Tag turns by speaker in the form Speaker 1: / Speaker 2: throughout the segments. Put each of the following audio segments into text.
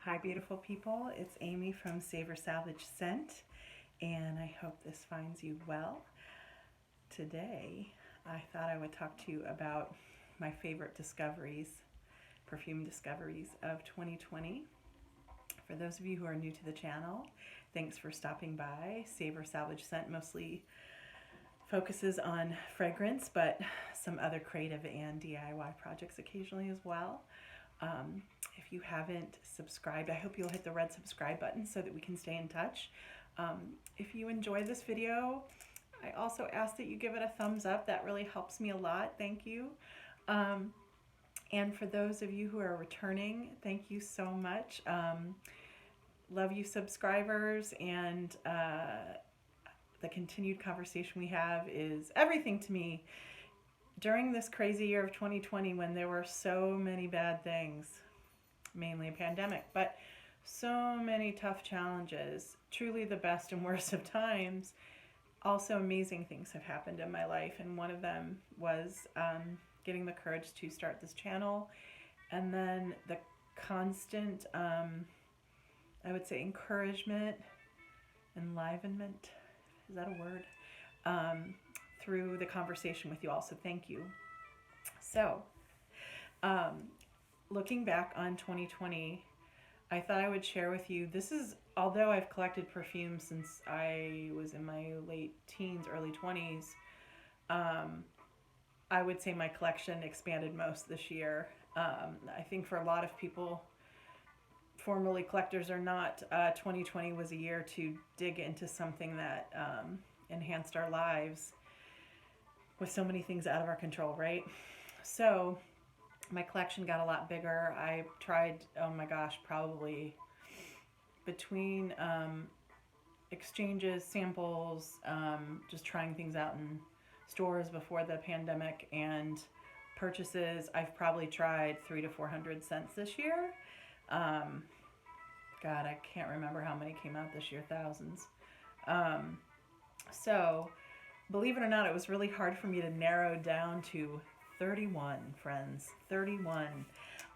Speaker 1: Hi, beautiful people. It's Amy from Savor Salvage Scent, and I hope this finds you well. Today, I thought I would talk to you about my favorite discoveries, perfume discoveries of 2020. For those of you who are new to the channel, thanks for stopping by. Savor Salvage Scent mostly focuses on fragrance, but some other creative and DIY projects occasionally as well. If you haven't subscribed, I hope you'll hit the red subscribe button so that we can stay in touch. If you enjoy this video, I also ask that you give it a thumbs up. That really helps me a lot. Thank you. And for those of you who are returning, thank you so much. Love you, subscribers, and the continued conversation we have is everything to me. During this crazy year of 2020, when there were so many bad things, mainly a pandemic, but so many tough challenges, truly the best and worst of times, also amazing things have happened in my life. And one of them was getting the courage to start this channel, and then the constant, I would say, encouragement, enlivenment, is that a word? Through the conversation with you all, so thank you. So, looking back on 2020, I thought I would share with you, this is, although I've collected perfumes since I was in my late teens, early 20s, I would say my collection expanded most this year. I think for a lot of people, formerly collectors or not, 2020 was a year to dig into something that enhanced our lives with so many things out of our control, right? So my collection got a lot bigger. I tried, oh my gosh, probably between exchanges, samples, just trying things out in stores before the pandemic, and purchases, I've probably tried 300 to 400 scents this year. God, I can't remember how many came out this year, thousands. So believe it or not, it was really hard for me to narrow down to 31, friends, 31.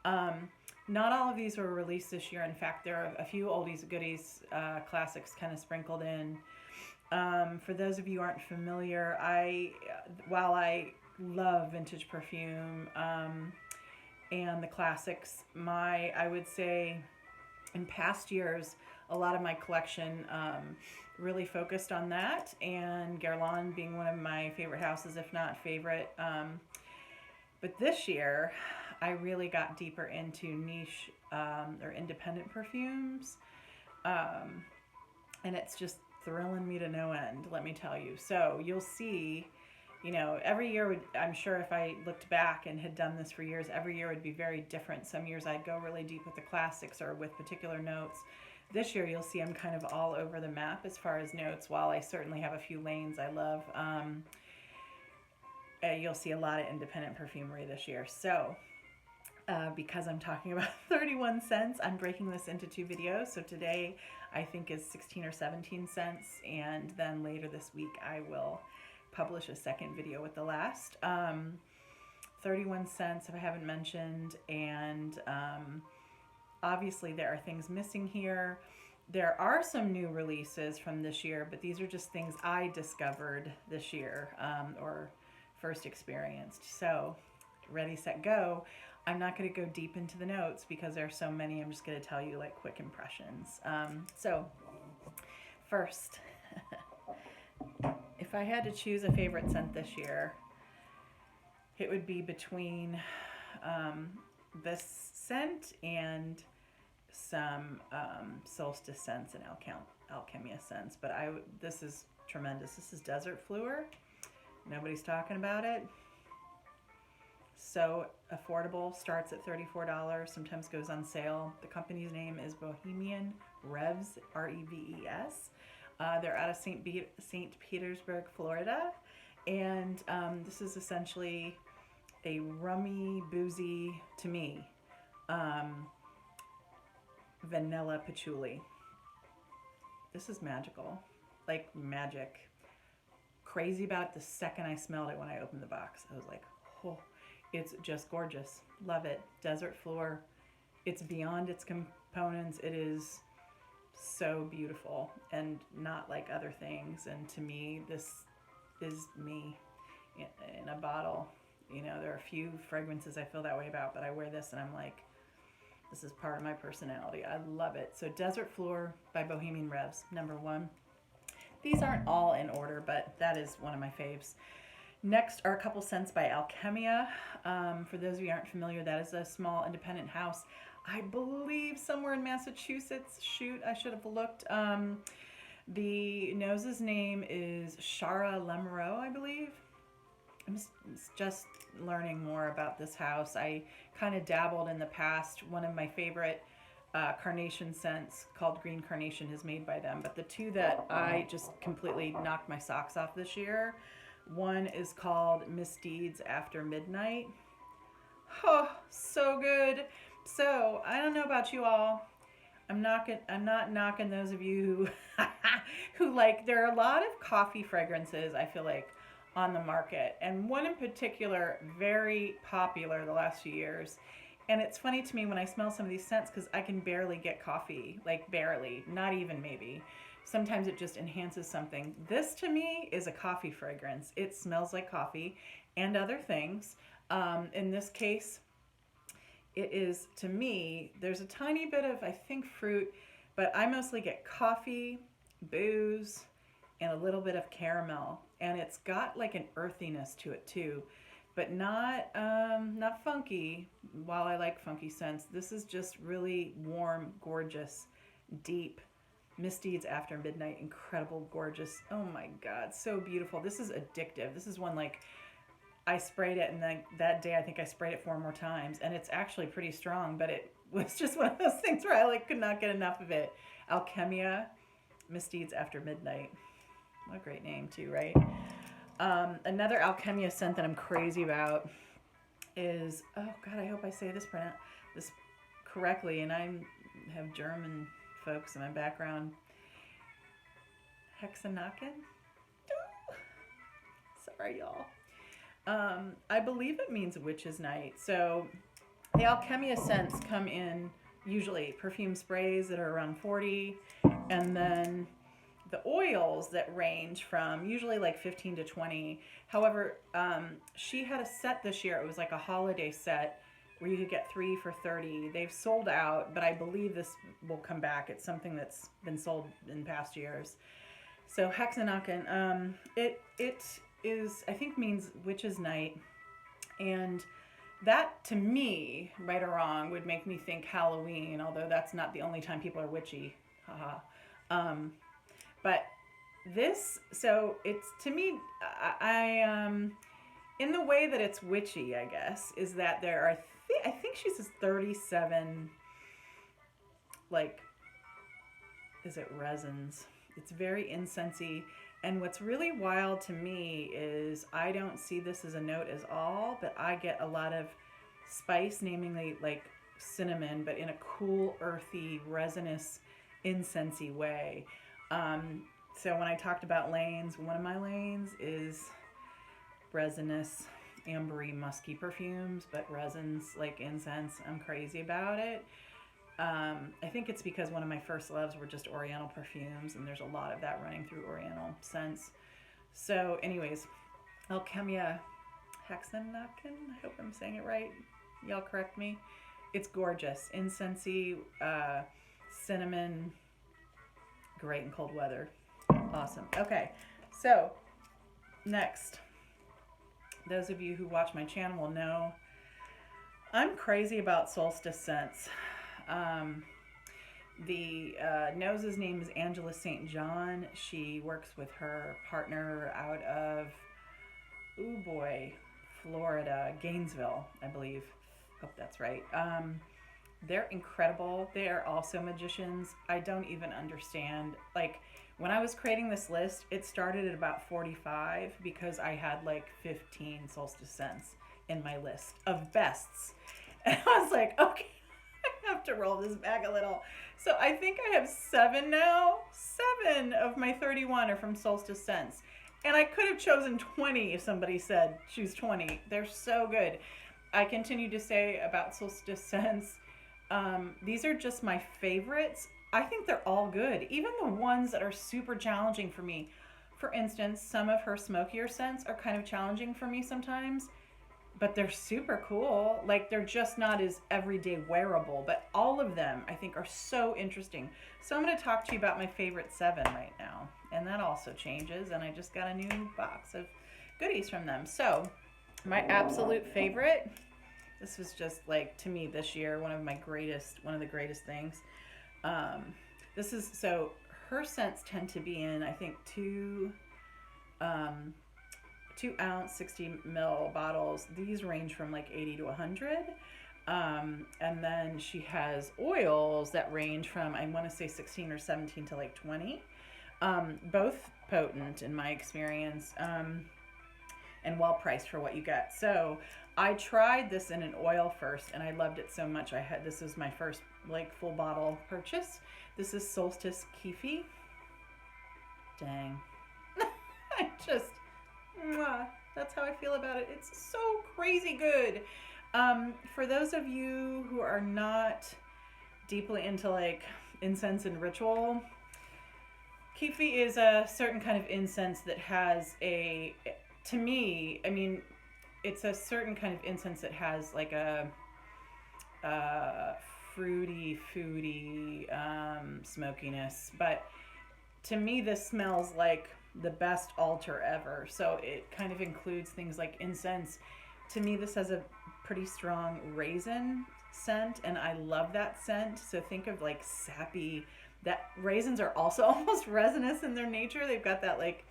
Speaker 1: Not all of these were released this year. In fact, there are a few oldies, goodies, classics kind of sprinkled in. For those of you who aren't familiar, while I love vintage perfume and the classics, I would say in past years, a lot of my collection really focused on that, and Guerlain being one of my favorite houses, if not favorite. But this year, I really got deeper into niche or independent perfumes, and it's just thrilling me to no end, let me tell you. So you'll see, every year I'm sure if I looked back and had done this for years, every year would be very different. Some years I'd go really deep with the classics or with particular notes. This year you'll see I'm kind of all over the map as far as notes. While I certainly have a few lanes I love, you'll see a lot of independent perfumery this year. So because I'm talking about 31 scents, I'm breaking this into two videos. So today I think is 16 or 17 scents, and then later this week I will publish a second video with the last 31 scents, if I haven't mentioned. And obviously there are things missing here. There are some new releases from this year, but these are just things I discovered this year or first experienced. So ready, set, go. I'm not going to go deep into the notes because there are so many. I'm just going to tell you like quick impressions. So first, if I had to choose a favorite scent this year, it would be between this scent and some Solstice Sense and Alkemia scents. But this is tremendous. This is Desert Fleur. Nobody's talking about it. So affordable, starts at $34, sometimes goes on sale. The company's name is Bohemian, Reves, R-E-V-E-S. They're out of St. Petersburg, Florida. And this is essentially a rummy, boozy, to me, vanilla patchouli. This is magical, like magic. Crazy about it the second I smelled it when I opened the box. I was like, oh, it's just gorgeous. Love it. Desert Fleur It's beyond its components. It is so beautiful and not like other things. And to me, this is me in a bottle. You know, there are a few fragrances I feel that way about, but I wear this and I'm like, this is part of my personality. I love it. So Desert Fleur by Bohemian Reves, #1. These aren't all in order, but that is one of my faves. Next are a couple scents by Alkemia. For those of you who aren't familiar, that is a small independent house. I believe somewhere in Massachusetts. Shoot, I should have looked. The nose's name is Shara Lemereau, I believe. I'm just learning more about this house. I kind of dabbled in the past. One of my favorite carnation scents called Green Carnation is made by them. But the two that I just completely knocked my socks off this year, one is called Misdeeds After Midnight. Oh, so good. So I don't know about you all. I'm not knocking those of you who like, there are a lot of coffee fragrances, I feel like, on the market, and one in particular very popular the last few years. And it's funny to me when I smell some of these scents because I can barely get coffee, like barely, not even maybe. Sometimes it just enhances something. This to me is a coffee fragrance. It smells like coffee and other things. In this case, it is, to me, there's a tiny bit of, I think, fruit, but I mostly get coffee, booze, and a little bit of caramel. And it's got like an earthiness to it too, but not funky. While I like funky scents, this is just really warm, gorgeous, deep. Misdeeds After Midnight, incredible, gorgeous. Oh my God, so beautiful. This is addictive. This is one like I sprayed it, and then that day I think I sprayed it 4 more times, and it's actually pretty strong, but it was just one of those things where I like could not get enough of it. Alkemia, Misdeeds After Midnight. What a great name too, right? Another Alkemia scent that I'm crazy about is, oh God, I hope I say this correctly, and I have German folks in my background. Hexennacht? Sorry, y'all. I believe it means witch's night. So the Alkemia scents come in usually perfume sprays that are around 40, and then the oils that range from usually like 15 to 20. However, she had a set this year. It was like a holiday set where you could get 3 for 30. They've sold out, but I believe this will come back. It's something that's been sold in past years. So Hexennacht, it is, I think, means witch's night. And that, to me, right or wrong, would make me think Halloween, although that's not the only time people are witchy. Haha. But this, so it's, to me, I in the way that it's witchy, I guess, is that there are, I think she says 37, like, is it resins? It's very incensey. And what's really wild to me is I don't see this as a note as all, but I get a lot of spice, namely like cinnamon, but in a cool, earthy, resinous, incensey way. So when I talked about lanes, one of my lanes is resinous, ambery, musky perfumes, but resins like incense. I'm crazy about it. I think it's because one of my first loves were just Oriental perfumes, and there's a lot of that running through Oriental scents. So anyways, Alkemia Hexennacht, I hope I'm saying it right. Y'all correct me. It's gorgeous. Incensey, cinnamon, great in cold weather. Awesome. Okay, so next, those of you who watch my channel will know I'm crazy about Solstice Sense. The nose's name is Angela St. John. She works with her partner out of, oh boy, Florida, Gainesville, I believe. Hope that's right. They're incredible. They are also magicians. I don't even understand. Like, when I was creating this list, it started at about 45 because I had like 15 Solstice Scents in my list of bests. And I was like, okay, I have to roll this back a little. So I think I have 7 now. 7 of my 31 are from Solstice Scents. And I could have chosen 20 if somebody said choose 20. They're so good. I continue to say about Solstice Scents, These are just my favorites. I think they're all good. Even the ones that are super challenging for me. For instance, some of her smokier scents are kind of challenging for me sometimes, but they're super cool. Like, they're just not as everyday wearable, but all of them I think are so interesting. So I'm going to talk to you about my favorite 7 right now, and that also changes, and I just got a new box of goodies from them. So my absolute favorite, this was just like, to me this year, one of the greatest things. This is, so her scents tend to be in, I think, 2-ounce 60 ml bottles. These range from like 80 to 100. And then she has oils that range from, I want to say 16 or 17 to like 20. Both potent in my experience, and well priced for what you get. So I tried this in an oil first, and I loved it so much. This was my first like full bottle purchase. This is Solstice Kefi. Dang. I just, that's how I feel about it. It's so crazy good. For those of you who are not deeply into like incense and ritual, Kyphi is a certain kind of incense that has to me, I mean, it's a certain kind of incense that has like a fruity, foody smokiness. But to me, this smells like the best altar ever. So it kind of includes things like incense. To me, this has a pretty strong raisin scent, and I love that scent. So think of like sappy, that raisins are also almost resinous in their nature. They've got that like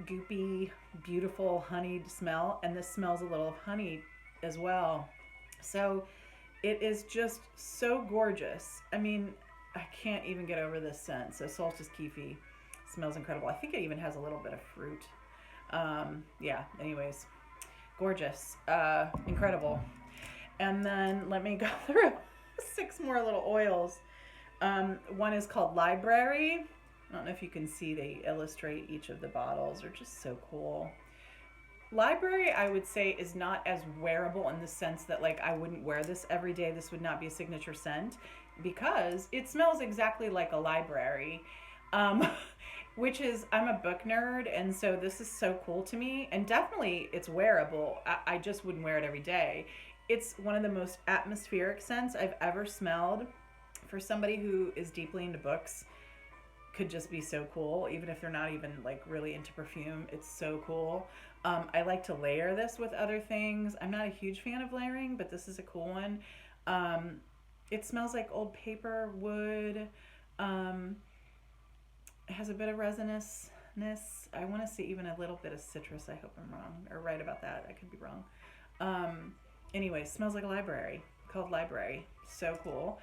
Speaker 1: goopy, beautiful honeyed smell, and this smells a little of honey as well. So it is just so gorgeous. I mean, I can't even get over this scent. So Solstice Kefi smells incredible. I think it even has a little bit of fruit. Yeah, anyways, gorgeous, incredible. And then let me go through 6 more little oils. One is called Library. I don't know if you can see, they illustrate each of the bottles. They're just so cool. Library, I would say, is not as wearable in the sense that like I wouldn't wear this every day. This would not be a signature scent because it smells exactly like a library, which is, I'm a book nerd, and so this is so cool to me. And definitely it's wearable. I just wouldn't wear it every day. It's one of the most atmospheric scents I've ever smelled. For somebody who is deeply into books, could just be so cool, even if they're not even like really into perfume. It's so cool. I like to layer this with other things. I'm not a huge fan of layering, but this is a cool one. It smells like old paper, wood. It has a bit of resinousness. I want to say even a little bit of citrus. I hope I'm wrong or right about that. I could be wrong. Anyway, smells like a library, called Library. So cool.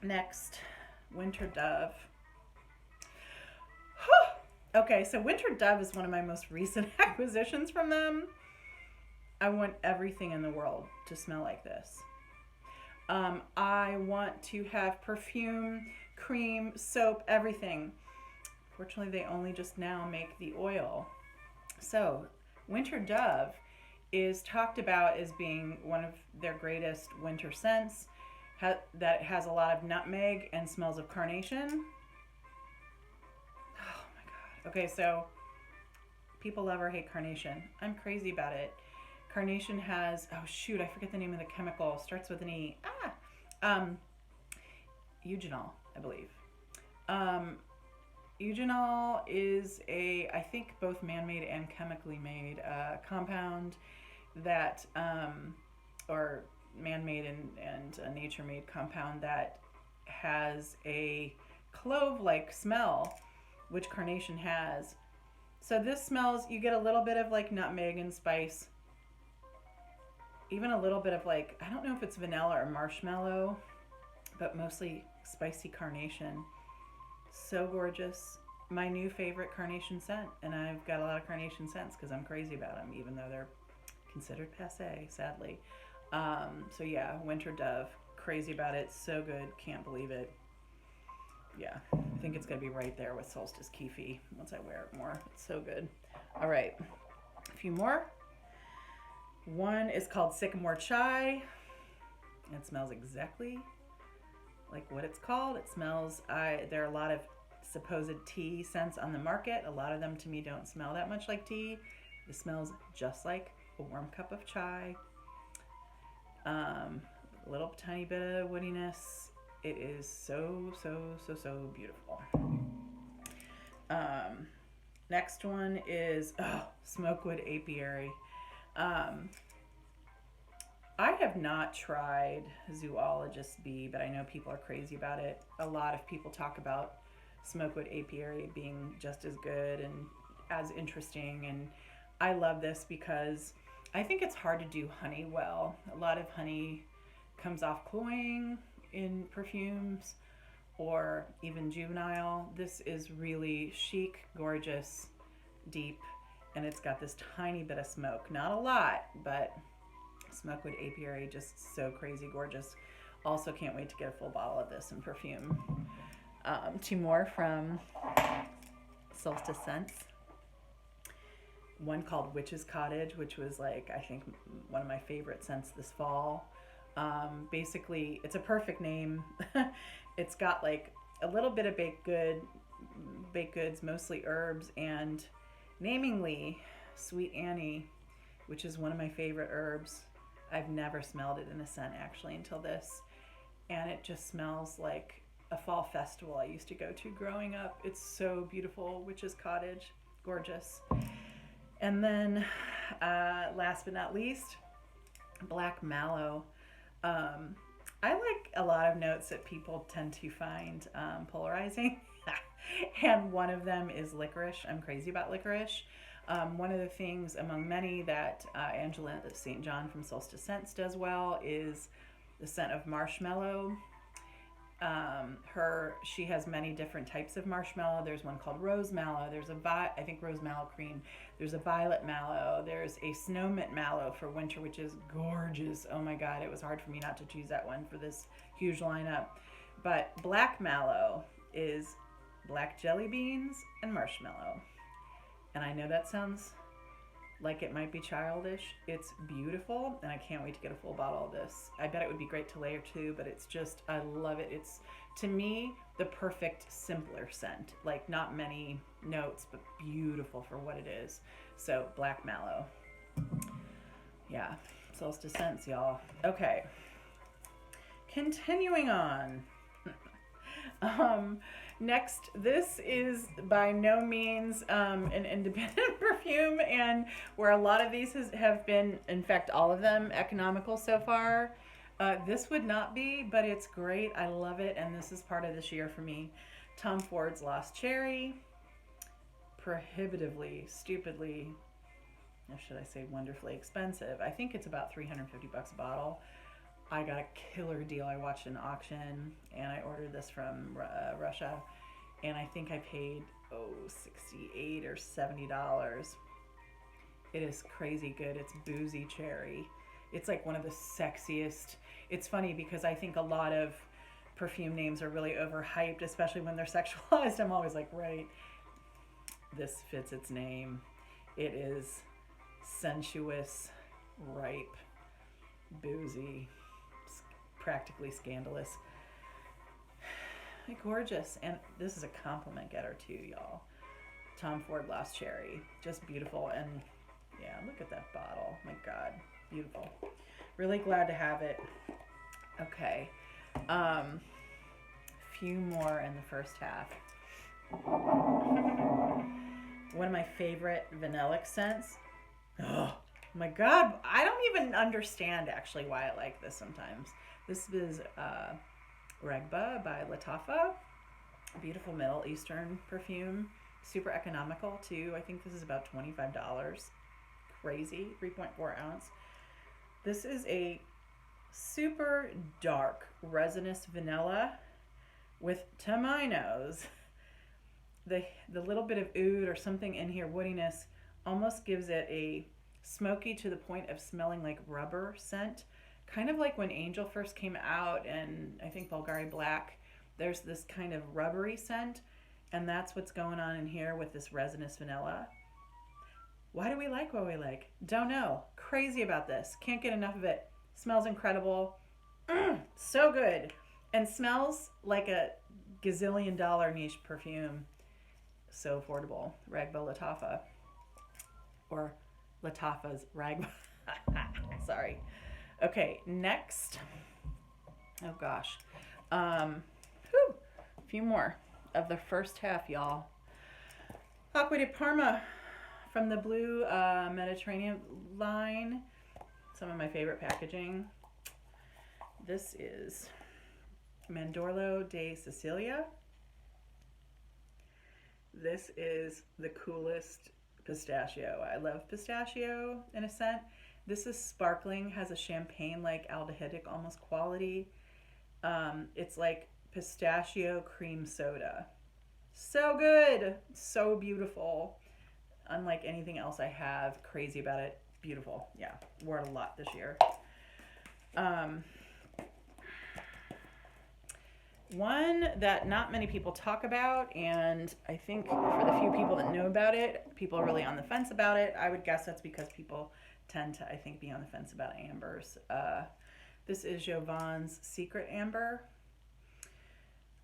Speaker 1: Next, Winter Dove. Okay, so Winter Dove is one of my most recent acquisitions from them. I want everything in the world to smell like this. I want to have perfume, cream, soap, everything. Fortunately, they only just now make the oil. So Winter Dove is talked about as being one of their greatest winter scents, that has a lot of nutmeg and smells of carnation. Oh my God. Okay, so people love or hate carnation. I'm crazy about it. Carnation has, oh shoot, I forget the name of the chemical. Starts with an E. Eugenol, I believe. Eugenol is I think both man-made and chemically made compound that, or man-made and a nature-made compound that has a clove-like smell, which carnation has. So this smells, you get a little bit of like nutmeg and spice, even a little bit of like, I don't know if it's vanilla or marshmallow, but mostly spicy carnation. So gorgeous. My new favorite carnation scent, and I've got a lot of carnation scents because I'm crazy about them, even though they're considered passé, sadly. So yeah, Winter Dove, crazy about it, so good, can't believe it. Yeah, I think it's gonna be right there with Solstice Kefi once I wear it more. It's so good. All right, a few more. One is called Sycamore Chai. It smells exactly like what it's called. It smells, there are a lot of supposed tea scents on the market. A lot of them to me don't smell that much like tea. It smells just like a warm cup of chai. A little tiny bit of woodiness. It is so, so, so, so beautiful. Next one is Smokewood Apiary. I have not tried Zoologist Bee, but I know people are crazy about it. A lot of people talk about Smokewood Apiary being just as good and as interesting, and I love this because I think it's hard to do honey well. A lot of honey comes off cloying in perfumes or even juvenile. This is really chic, gorgeous, deep, and it's got this tiny bit of smoke. Not a lot, but Smokewood Apiary, just so crazy gorgeous. Also can't wait to get a full bottle of this in perfume. Two more from Solstice Sense. One called Witch's Cottage, which was like, I think, one of my favorite scents this fall. Basically, it's a perfect name. It's got like a little bit of baked goods, mostly herbs, and namingly Sweet Annie, which is one of my favorite herbs. I've never smelled it in a scent actually until this, and it just smells like a fall festival I used to go to growing up. It's so beautiful. Witch's Cottage, gorgeous. And then last but not least, Black Mallow. I like a lot of notes that people tend to find polarizing, and one of them is licorice. I'm crazy about licorice. One of the things among many that Angela St. John from Solstice Sense does well is the scent of marshmallow. She has many different types of marshmallow. There's one called rose mallow. There's I think rose mallow cream. There's a violet mallow. There's a snow mint mallow for winter, which is gorgeous. Oh my God, it was hard for me not to choose that one for this huge lineup. But black mallow is black jelly beans and marshmallow. And I know that sounds like it might be childish. It's beautiful, and I can't wait to get a full bottle of this. I bet it would be great to layer too, but it's just, I love it. It's, to me, the perfect simpler scent. Like, not many notes, but beautiful for what it is. So, Black Mallow. Yeah, Solstice Sense, y'all. Okay. Continuing on. Next, this is by no means an independent perfume, and where a lot of these have been, in fact, all of them, economical so far. This would not be, but it's great. I love it, and this is part of this year for me. Tom Ford's Lost Cherry. Prohibitively, stupidly, or should I say wonderfully expensive. I think it's about $350 a bottle. I got a killer deal. I watched an auction, and I ordered this from Russia, and I think I paid $68 or $70. It is crazy good. It's boozy cherry. It's like one of the sexiest. It's funny because I think a lot of perfume names are really overhyped, especially when they're sexualized. I'm always like, right, this fits its name. It is sensuous, ripe, boozy, practically scandalous, gorgeous, and this is a compliment getter too, y'all. Tom Ford Lost Cherry, just beautiful, and yeah, look at that bottle. My God, beautiful. Really glad to have it. Okay, few more in the first half. One of my favorite vanillic scents. Oh my God, I don't even understand actually why I like this sometimes. This is Rhagba by Lattafa. Beautiful Middle Eastern perfume. Super economical too. I think this is about $25. Crazy. 3.4 ounce. This is a super dark resinous vanilla with taminos. The little bit of oud or something in here, woodiness, almost gives it a smoky to the point of smelling like rubber scent. Kind of like when Angel first came out, and I think Bulgari Black, there's this kind of rubbery scent, and that's what's going on in here with this resinous vanilla. Why do we like what we like? Don't know. Crazy about this. Can't get enough of it. Smells incredible. So good. And smells like a gazillion dollar niche perfume. So affordable. Rhagba Lattafa. Or Lattafa's Rhagba. Sorry. Okay, next. Oh gosh. A few more of the first half, y'all. Acqua de Parma from the Blue Mediterranean line. Some of my favorite packaging. This is Mandorlo de Sicilia. This is the coolest pistachio. I love pistachio in a scent. This is sparkling, has a champagne-like aldehydic almost quality. It's like pistachio cream soda. So good, so beautiful. Unlike anything else I have, crazy about it. Beautiful. Yeah, wore it a lot this year. One that not many people talk about, and I think for the few people that know about it, people are really on the fence about it. I would guess that's because people tend to, I think, be on the fence about ambers. This is Jovan's Secret Amber.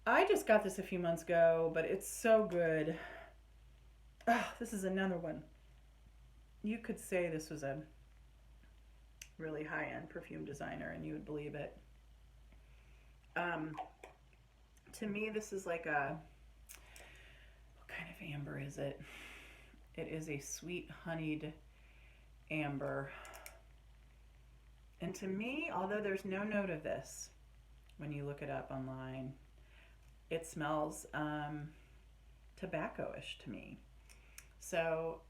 Speaker 1: I just got this a few months ago, but it's so good. Oh, this is another one. You could say this was a really high-end perfume designer and you would believe it. To me, this is like a, what kind of amber is it? It is a sweet honeyed amber. And to me, although there's no note of this, when you look it up online, it smells tobacco-ish to me. So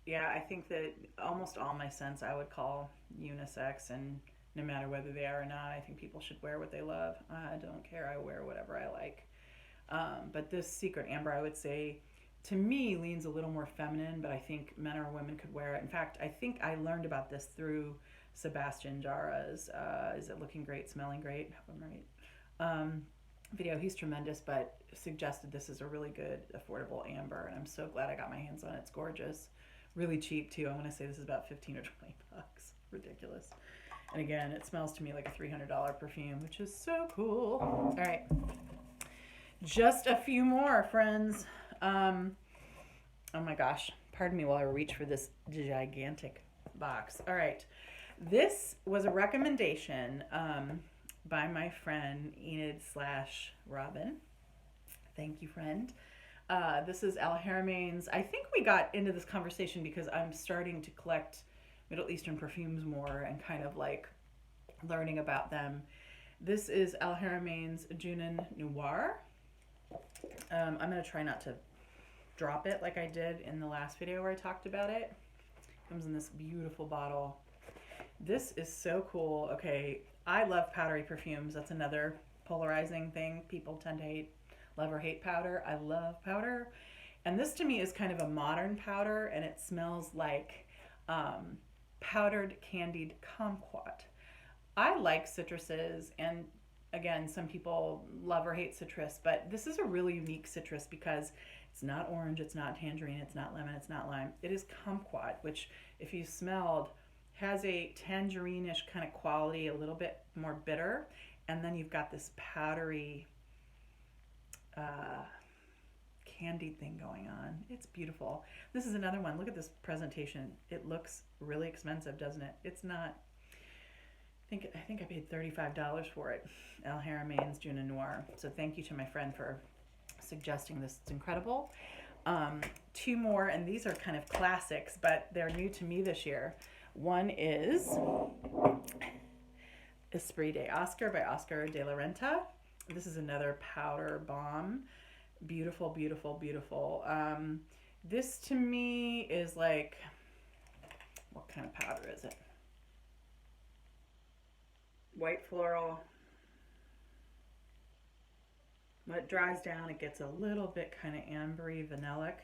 Speaker 1: yeah, I think that almost all my scents I would call unisex, and no matter whether they are or not, I think people should wear what they love. I don't care. I wear whatever I like. But this Secret Amber, I would say, to me, leans a little more feminine, but I think men or women could wear it. In fact, I think I learned about this through Sebastian Jara's Is It Looking Great, Smelling Great? I hope I'm right. Video. He's tremendous, but suggested this is a really good, affordable amber, and I'm so glad I got my hands on it. It's gorgeous. Really cheap, too. I want to say this is about 15 or 20 bucks. Ridiculous. And again, it smells to me like a $300 perfume, which is so cool. All right. Just a few more, friends. Oh my gosh. Pardon me while I reach for this gigantic box. All right. This was a recommendation by my friend Enid/Robin. Thank you, friend. This is Haramain's. I think we got into this conversation because I'm starting to collect Middle Eastern perfumes more and kind of like learning about them. This is Haramain's Junoon Noir. I'm going to try not to drop it like I did in the last video where I talked about it. Comes in this beautiful bottle. This is so cool. Okay, I love powdery perfumes. That's another polarizing thing. People tend to love or hate powder. I love powder. And this to me is kind of a modern powder, and it smells like powdered candied kumquat. I like citruses, and again, some people love or hate citrus, but this is a really unique citrus because it's not orange, it's not tangerine, it's not lemon, it's not lime. It is kumquat, which if you smelled, has a tangerine-ish kind of quality, a little bit more bitter, and then you've got this powdery candied thing going on. It's beautiful. This is another one. Look at this presentation. It looks really expensive, doesn't it? It's not. I think I paid $35 for it. Haramain's Junoon Noir. So thank you to my friend for suggesting this. It's incredible. Two more, and these are kind of classics, but they're new to me this year. One is Esprit de Oscar by Oscar de la Renta. This is another powder bomb. Beautiful, beautiful, beautiful. This to me is like, what kind of powder is it? White floral. When it dries down, it gets a little bit kind of ambery, vanillic.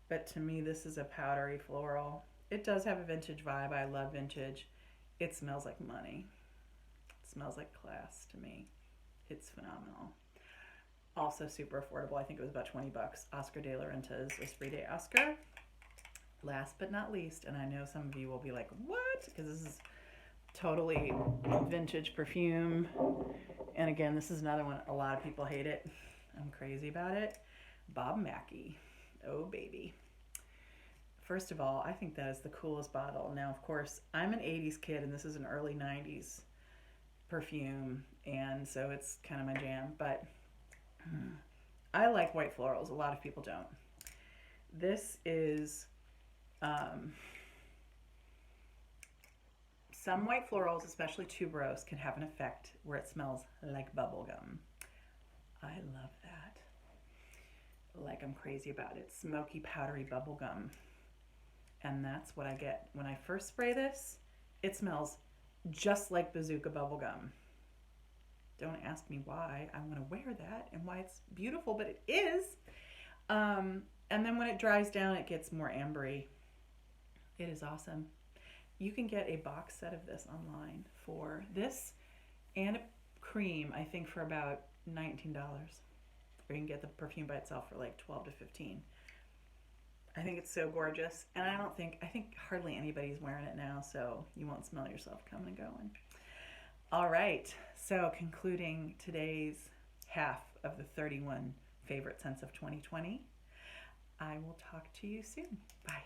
Speaker 1: But to me, this is a powdery floral. It does have a vintage vibe. I love vintage. It smells like money. It smells like class to me. It's phenomenal. Also super affordable. I think it was about 20 bucks. Oscar de la Renta's Esprit de Oscar. Last but not least, and I know some of you will be like, what? Because this is totally vintage perfume. And again, this is another one, a lot of people hate it. I'm crazy about it. Bob Mackie. Oh, baby. First of all, I think that is the coolest bottle. Now, of course, I'm an 80s kid, and this is an early 90s perfume, and so it's kind of my jam. But I like white florals. A lot of people don't. This is some white florals, especially tuberose, can have an effect where it smells like bubblegum. I love that. Like I'm crazy about it. Smoky, powdery bubblegum. And that's what I get. When I first spray this, it smells just like bazooka bubblegum. Don't ask me why I want to wear that and why it's beautiful, but it is. And then when it dries down, it gets more ambery. It is awesome. You can get a box set of this online for this and a cream, I think, for about $19. Or you can get the perfume by itself for like $12 to $15. I think it's so gorgeous, and I think hardly anybody's wearing it now, so you won't smell yourself coming and going. All right, so concluding today's half of the 31 favorite scents of 2020, I will talk to you soon. Bye.